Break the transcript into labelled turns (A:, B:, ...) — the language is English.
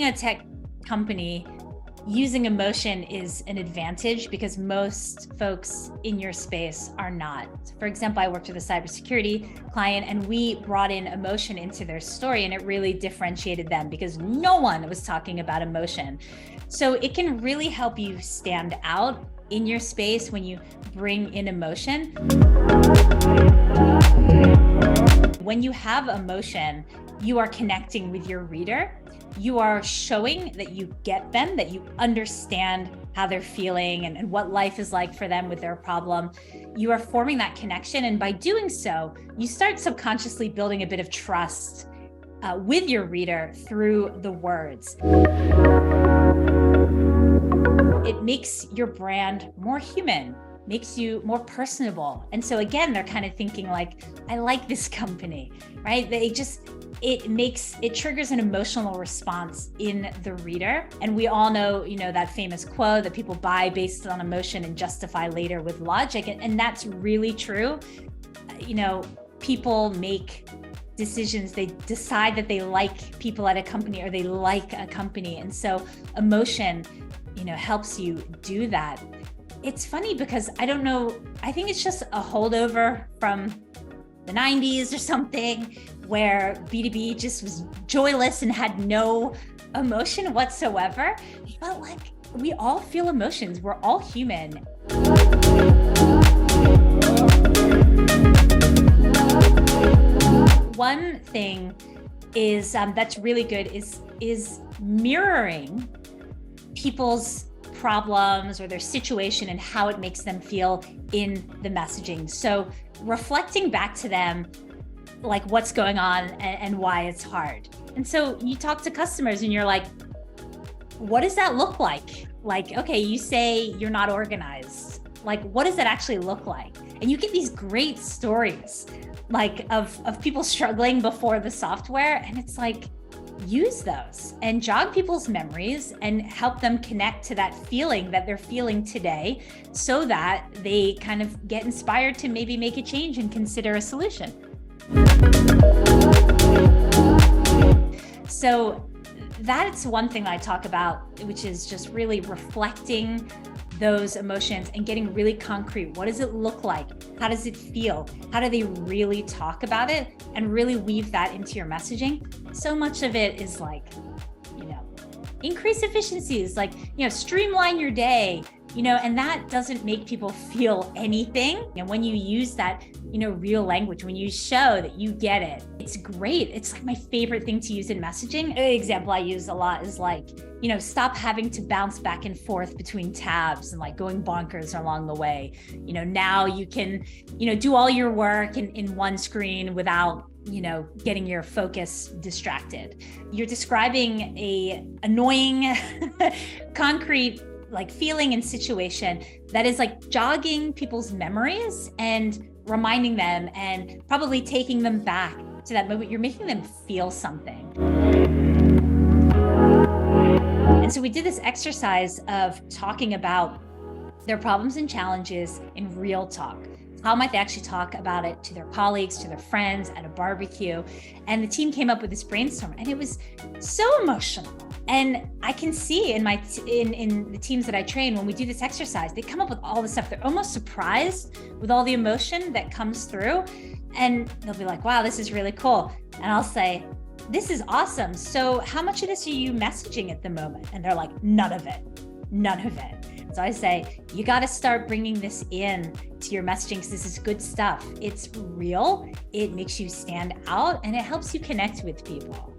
A: a tech company, using emotion is an advantage because most folks in your space are not. For example, I worked with a cybersecurity client and we brought in emotion into their story, and it really differentiated them because no one was talking about emotion. So it can really help you stand out in your space when you bring in emotion. When you have emotion, you are connecting with your reader. You are showing that you get them, that you understand how they're feeling and what life is like for them with their problem. You are forming that connection. And by doing so, you start subconsciously building a bit of trust with your reader through the words. It makes your brand more human, makes you more personable. And so again, they're kind of thinking like, I like this company, right? It triggers an emotional response in the reader. And we all know, that famous quote that people buy based on emotion and justify later with logic. And that's really true. People make decisions. They decide that they like people at a company or they like a company. And so emotion, helps you do that. It's funny because I don't know, I think it's just a holdover from the 90s or something where B2B just was joyless and had no emotion whatsoever. But we all feel emotions. We're all human. One thing is that's really good is mirroring people's problems or their situation and how it makes them feel in the messaging. So reflecting back to them, like what's going on and why it's hard. And so you talk to customers and you're like, what does that look like? Like, okay, you say you're not organized. Like, what does that actually look like? And you get these great stories of people struggling before the software. And it's like, use those and jog people's memories and help them connect to that feeling that they're feeling today so that they kind of get inspired to maybe make a change and consider a solution. So that's one thing that I talk about, which is just really reflecting those emotions and getting really concrete. What does it look like? How does it feel? How do they really talk about it? And really weave that into your messaging. So much of it is increase efficiencies, streamline your day, and that doesn't make people feel anything. And when you use that, real language, when you show that you get it, it's great. It's like my favorite thing to use in messaging. An example I use a lot is stop having to bounce back and forth between tabs and going bonkers along the way. Now you can, do all your work in one screen without getting your focus distracted. You're describing a annoying, concrete feeling and situation that is jogging people's memories and reminding them and probably taking them back to that moment. You're making them feel something. And so we did this exercise of talking about their problems and challenges in real talk. How might they actually talk about it to their colleagues, to their friends at a barbecue? And the team came up with this brainstorm, and it was so emotional. And I can see in the teams that I train, when we do this exercise, they come up with all this stuff. They're almost surprised with all the emotion that comes through. And they'll be like, wow, this is really cool. And I'll say, this is awesome. So how much of this are you messaging at the moment? And they're like, none of it. So I say, you got to start bringing this in to your messaging because this is good stuff. It's real, it makes you stand out, and it helps you connect with people.